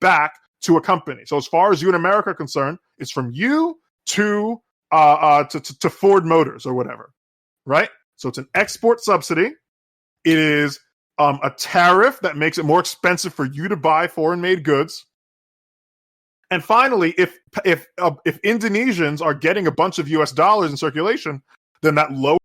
back to a company. So as far as you and America are concerned, it's from you to Ford Motors or whatever, right? So it's an export subsidy. It is a tariff that makes it more expensive for you to buy foreign-made goods. And finally, if Indonesians are getting a bunch of U.S. dollars in circulation, then that lowers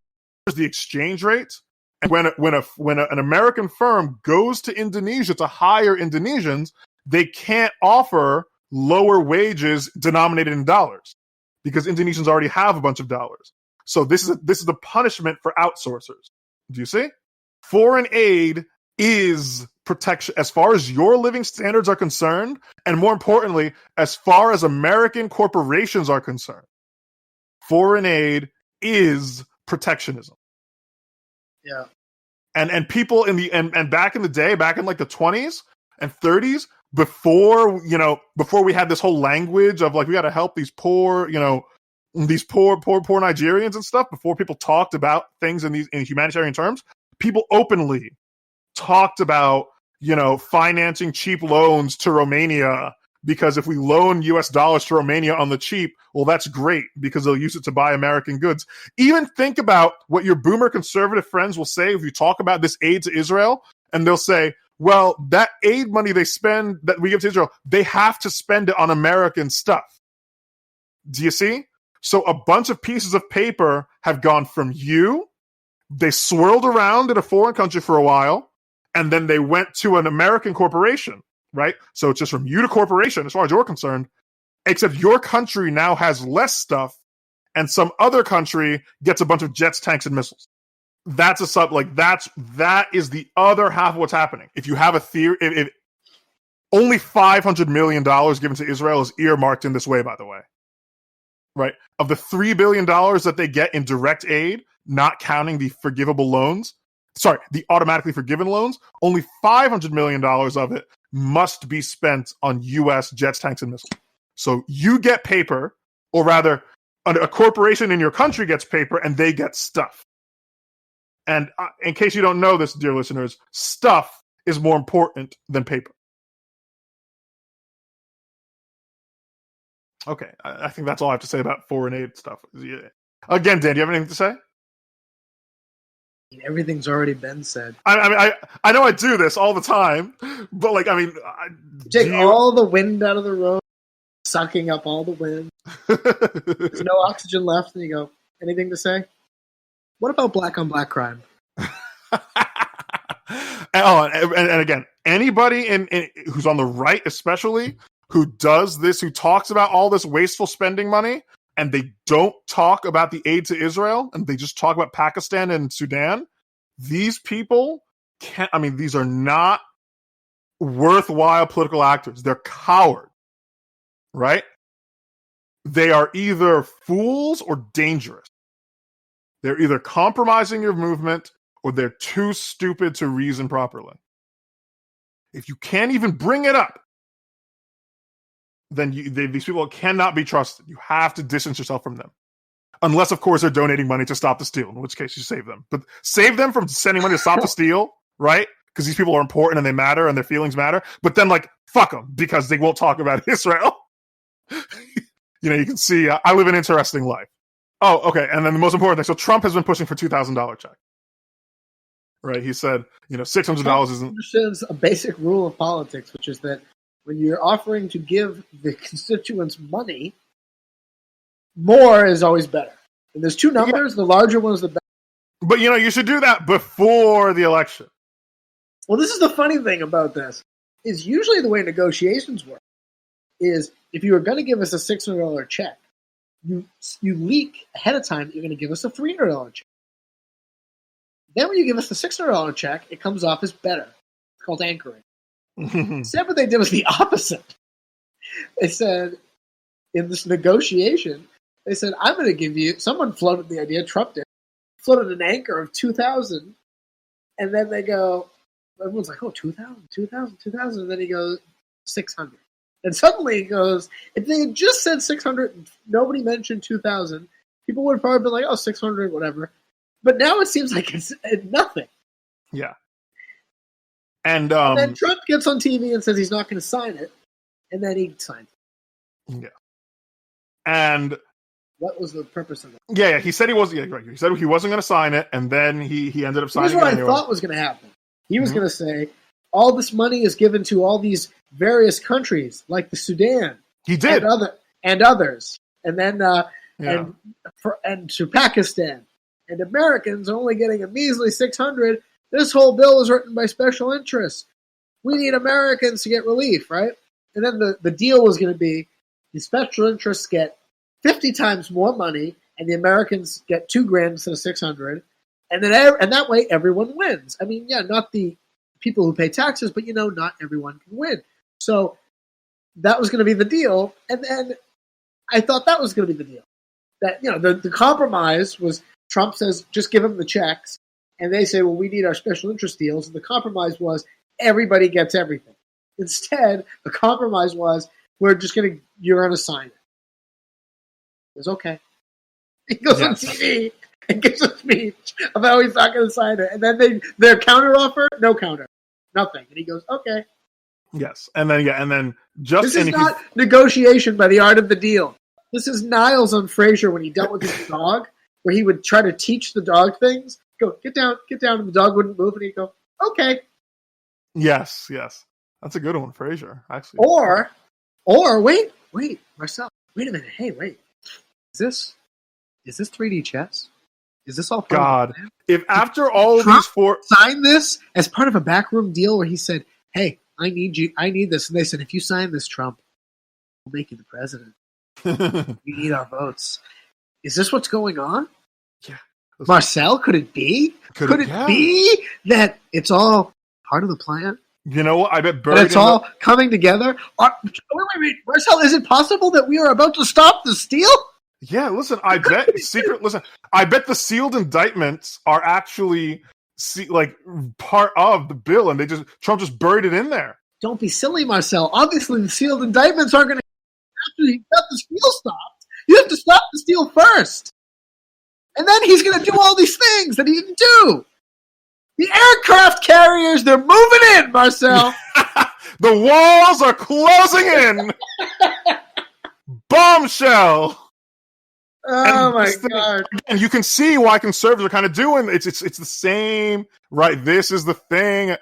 the exchange rate. And when an American firm goes to Indonesia to hire Indonesians, they can't offer lower wages denominated in dollars because Indonesians already have a bunch of dollars. So this is the punishment for outsourcers. Do you see? Foreign aid is protection as far as your living standards are concerned, and more importantly, as far as American corporations are concerned. Foreign aid is protectionism. Yeah. And people and back in the day, back in like the 20s and 30s, before we had this whole language of like we got to help these poor, these poor Nigerians and stuff, before people talked about things in humanitarian terms, people openly talked about, financing cheap loans to Romania, because if we loan US dollars to Romania on the cheap, well, that's great because they'll use it to buy American goods. Even think about what your boomer conservative friends will say if you talk about this aid to Israel, and they'll say, well, that aid money they spend that we give to Israel, they have to spend it on American stuff. Do you see? So a bunch of pieces of paper have gone from you, they swirled around in a foreign country for a while, and then they went to an American corporation, right? So it's just from you to corporation as far as you're concerned, except your country now has less stuff and some other country gets a bunch of jets, tanks, and missiles. That is the other half of what's happening. If you have a theory, if only $500 million given to Israel is earmarked in this way, by the way, right? Of the $3 billion that they get in direct aid, not counting the the automatically forgiven loans, only $500 million of it must be spent on U.S. jets, tanks, and missiles. So you get paper, or rather, a corporation in your country gets paper, and they get stuff. And in case you don't know this, dear listeners, stuff is more important than paper. Okay, I think that's all I have to say about foreign aid stuff. Again, Dan, do you have anything to say? Everything's already been said. I know I do this all the time, but take all the wind out of the room, sucking up all the wind. There's no oxygen left, and you go, anything to say? What about black on black crime? And again, anybody who's on the right, especially, who does this, who talks about all this wasteful spending money, and they don't talk about the aid to Israel, and they just talk about Pakistan and Sudan, these people these are not worthwhile political actors. They're cowards, right? They are either fools or dangerous. They're either compromising your movement or they're too stupid to reason properly. If you can't even bring it up, then these people cannot be trusted. You have to distance yourself from them. Unless, of course, they're donating money to stop the steal, in which case you save them. But save them from sending money to stop the steal, right? Because these people are important and they matter and their feelings matter. But then, fuck them because they won't talk about Israel. You can see I live an interesting life. Oh, okay. And then the most important thing. So Trump has been pushing for $2,000 check. Right? He said, $600 isn't... understands a basic rule of politics, which is that when you're offering to give the constituents money, more is always better. And there's two numbers. Yeah. The larger one is the better. But, you should do that before the election. Well, this is the funny thing about this, is usually the way negotiations work is if you are going to give us a $600 check, you leak ahead of time that you're going to give us a $300 check. Then when you give us the $600 check, it comes off as better. It's called anchoring. Instead, what they did was the opposite. They said, in this negotiation, they said, I'm going to give you, someone floated the idea, Trump did, floated an anchor of 2,000, and then they go, everyone's like, 2,000, 2,000, 2,000, and then he goes, 600. And suddenly he goes, if they had just said 600, nobody mentioned 2,000, people would have probably been like, 600, whatever. But now it seems like it's nothing. Yeah. And then Trump gets on TV and says he's not going to sign it. and then he signed it. Yeah. And what was the purpose of that? Yeah, he said he wasn't. Yeah, right. He said he wasn't going to sign it, and then he ended up signing it. Here's what anyway. I thought was going to happen. He was going to say, all this money is given to all these various countries, like the Sudan. He did, and others, and then and to Pakistan, and Americans are only getting a measly 600. This whole bill was written by special interests. We need Americans to get relief, right? And then the deal was going to be the special interests get 50 times more money, and the Americans get $2,000 instead of 600, and then and that way everyone wins. I mean, yeah, not the people who pay taxes, but not everyone can win. So that was going to be the deal, and then I thought that was going to be the deal. That the compromise was Trump says just give them the checks, and they say, well, we need our special interest deals, and the compromise was everybody gets everything. Instead, the compromise was you're going to sign it. It was okay. He goes on TV and gives a speech about how he's not going to sign it. And then their counter offer, no counter. Nothing. And he goes, okay. Yes. And then just... This is not negotiation by the art of the deal. This is Niles on Frasier when he dealt with his dog, where he would try to teach the dog things. Go, get down, and the dog wouldn't move, and he'd go, okay. Yes. That's a good one, Frasier, actually. Or wait, Marcel, wait a minute. Hey, wait. Is this 3D chess? Is this all part God, of the plan? If after all Trump these four signed this as part of a backroom deal where he said, hey, I need this. And they said, if you sign this, Trump, we'll make you the president. You need our votes. Is this what's going on? Yeah. Marcel, could it be? Could it be that it's all part of the plan? You know what? I bet it's all coming together. Wait, Marcel, is it possible that we are about to stop the steal? Yeah, listen, I bet the sealed indictments are actually part of the bill, and Trump just buried it in there. Don't be silly, Marcel. Obviously, the sealed indictments aren't going to after he got the steal stopped. You have to stop the steal first. And then he's going to do all these things that he didn't do. The aircraft carriers, they're moving in, Marcel. The walls are closing in. Bombshell. Oh my God! And you can see why conservatives are kind of doing it's the same, right? This is the thing.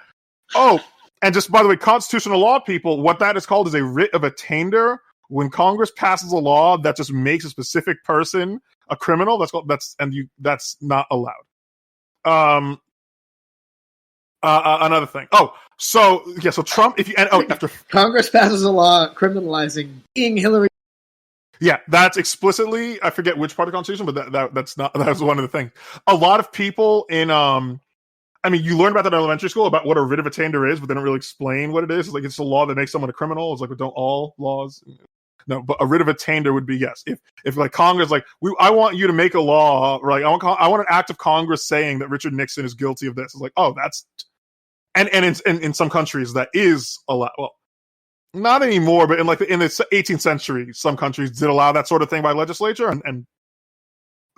Oh, and just by the way, constitutional law people, what that is called is a writ of attainder. When Congress passes a law that just makes a specific person a criminal, that's not allowed. Another thing. So Trump, after Congress passes a law criminalizing Hillary. Yeah, that's explicitly, I forget which part of the Constitution, but that's one of the things. A lot of people in, you learn about that in elementary school about what a writ of attainder is, but they don't really explain what it is. It's like, it's a law that makes someone a criminal. It's like, don't all laws? No, but a writ of attainder would be, yes. If like Congress, I want you to make a law, right? I want an act of Congress saying that Richard Nixon is guilty of this. It's like, that's, and in some countries that is allowed. Well, not anymore, but in the 18th century, some countries did allow that sort of thing by legislature, and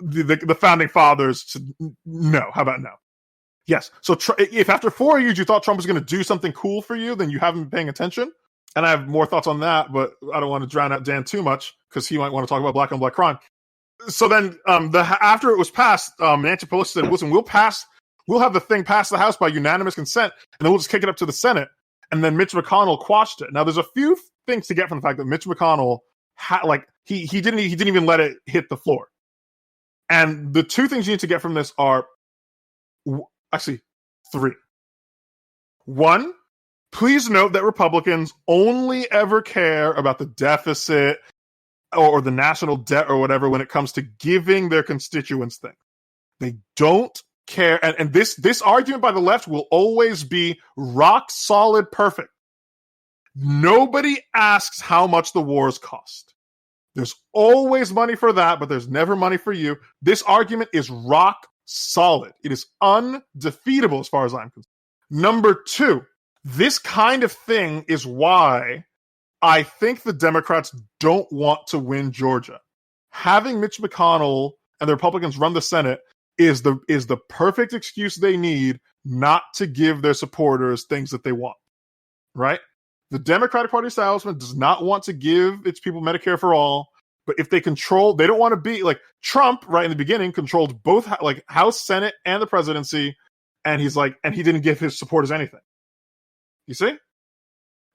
the founding fathers said, no. How about no? Yes. So if after 4 years you thought Trump was going to do something cool for you, then you haven't been paying attention. And I have more thoughts on that, but I don't want to drown out Dan too much because he might want to talk about black on black crime. So then, after it was passed, Nancy Pelosi said, "Listen, we'll have the thing passed the House by unanimous consent, and then we'll just kick it up to the Senate." And then Mitch McConnell quashed it. Now, there's a few things to get from the fact that Mitch McConnell he didn't even let it hit the floor. And the two things you need to get from this are actually three. One, please note that Republicans only ever care about the deficit or the national debt or whatever when it comes to giving their constituents things. They don't care, and this argument by the left will always be rock solid perfect. Nobody asks how much the wars cost. There's always money for that, but there's never money for you. This argument is rock solid. It is undefeatable as far as I'm concerned. Number two, this kind of thing is why I think the Democrats don't want to win Georgia. Having Mitch McConnell and the Republicans run the Senate is the perfect excuse they need not to give their supporters things that they want, right? The Democratic Party establishment does not want to give its people Medicare for all. But if they control, they don't want to be like Trump. Right in the beginning, controlled both like House, Senate, and the presidency, and he's like, and he didn't give his supporters anything. You see,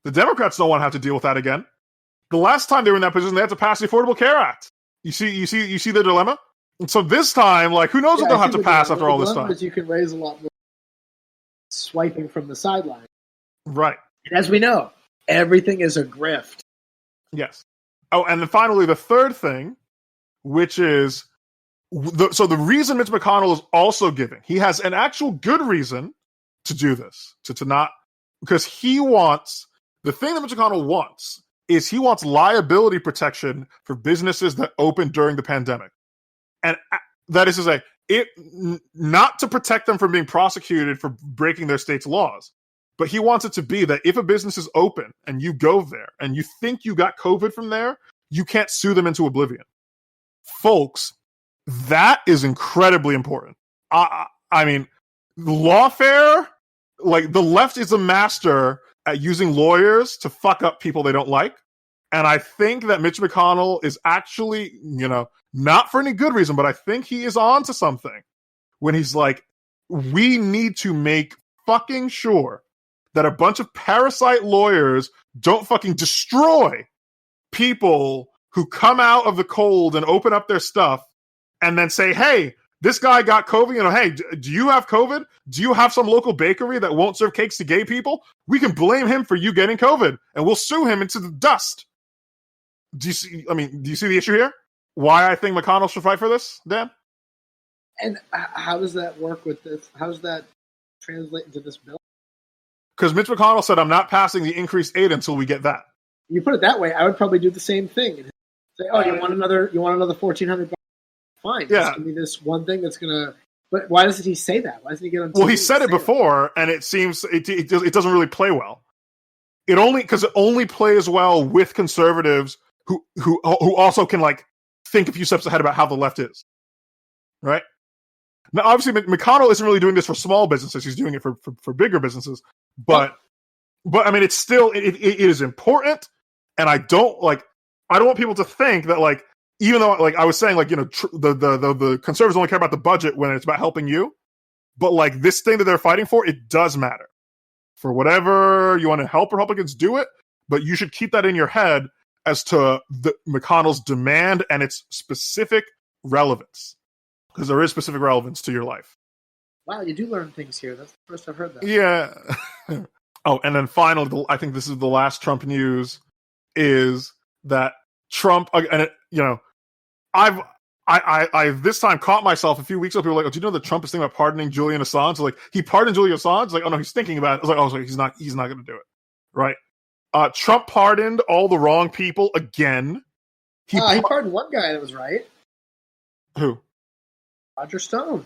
the Democrats don't want to have to deal with that again. The last time they were in that position, they had to pass the Affordable Care Act. You see the dilemma. And so this time, like, who knows what they'll have to pass after all this time? You can raise a lot more swiping from the sideline, right? And as we know, everything is a grift. Yes. Oh, and then finally, the third thing, which is the reason Mitch McConnell is also giving, he has an actual good reason to do this, to not, because he wants, the thing that Mitch McConnell wants is he wants liability protection for businesses that opened during the pandemic. And that is to say, not to protect them from being prosecuted for breaking their state's laws, but he wants it to be that if a business is open and you go there and you think you got COVID from there, you can't sue them into oblivion. Folks, that is incredibly important. I mean, lawfare, like the left is a master at using lawyers to fuck up people they don't like. And I think that Mitch McConnell is actually, not for any good reason, but I think he is on to something when he's like, we need to make fucking sure that a bunch of parasite lawyers don't fucking destroy people who come out of the cold and open up their stuff and then say, hey, this guy got COVID. Hey, do you have COVID? Do you have some local bakery that won't serve cakes to gay people? We can blame him for you getting COVID and we'll sue him into the dust. Do you see the issue here? Why I think McConnell should fight for this, Dan? And how does that work with this? How does that translate into this bill? Because Mitch McConnell said, I'm not passing the increased aid until we get that. You put it that way, I would probably do the same thing and say, "Oh, you want another $1,400? Fine, yeah. Just give me this one thing that's gonna." But why doesn't he say that? Why doesn't he get on? Well, he said it before, and it seems it doesn't really play well. It only plays well with conservatives who also can like think a few steps ahead about how the left is, right? Now, obviously, McConnell isn't really doing this for small businesses; he's doing it for bigger businesses. But I mean, it's still it is important, and I don't want people to think that like, even though like I was saying like the conservatives only care about the budget when it's about helping you, but like this thing that they're fighting for, it does matter. For whatever you want to help Republicans, do it, but you should keep that in your head as to the McConnell's demand and its specific relevance, because there is specific relevance to your life. Wow, you do learn things here. That's the first I've heard that. Yeah. Oh, and then finally, I think this is the last Trump news, is that Trump, and I this time caught myself a few weeks ago. People were like, "Oh, do you know that Trump is thinking about pardoning Julian Assange?" So, like, he pardoned Julian Assange. Like, oh no, he's thinking about it. I was like, oh, so he's not going to do it, right? Trump pardoned all the wrong people again. He pardoned one guy that was right. Who? Roger Stone.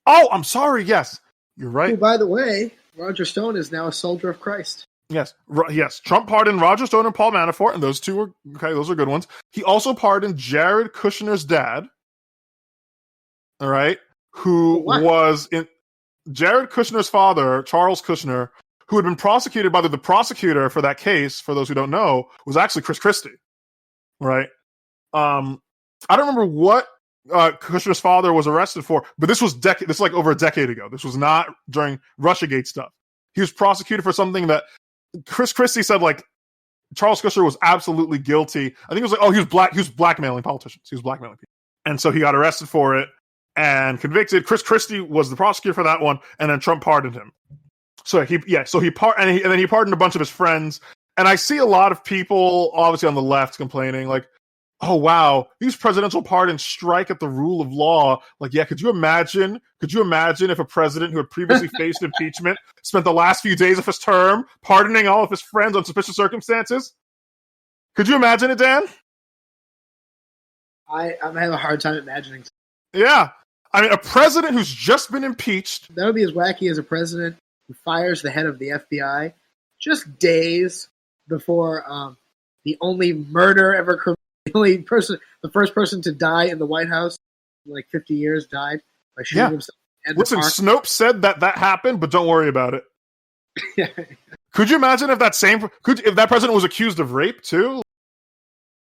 Oh, I'm sorry. Yes, you're right. Who, by the way, Roger Stone is now a soldier of Christ. Yes, yes. Trump pardoned Roger Stone and Paul Manafort, and those two were okay. Those are good ones. He also pardoned Jared Kushner's dad. All right, who was in Jared Kushner's father, Charles Kushner, who had been prosecuted by the prosecutor for that case. For those who don't know, was actually Chris Christie. Right. I don't remember what Kushner's father was arrested for, but this was this is like over a decade ago. This was not during Russiagate stuff. He was prosecuted for something that Chris Christie said, like, Charles Kushner was absolutely guilty. I think it was like, oh, he was blackmailing politicians. He was blackmailing people. And so he got arrested for it and convicted. Chris Christie was the prosecutor for that one, and then Trump pardoned him. So he then he pardoned a bunch of his friends. And I see a lot of people, obviously on the left, complaining, like, oh, wow, these presidential pardons strike at the rule of law. Like, yeah, could you imagine if a president who had previously faced impeachment spent the last few days of his term pardoning all of his friends on suspicious circumstances? Could you imagine it, Dan? I'm having a hard time imagining. Yeah. I mean, a president who's just been impeached. That would be as wacky as a president who fires the head of the FBI just days before the only murder ever committed. The first person to die in the White House in like 50 years died by shooting himself. Listen, Snopes said that happened, but don't worry about it. Yeah. Could you imagine if that president was accused of rape too?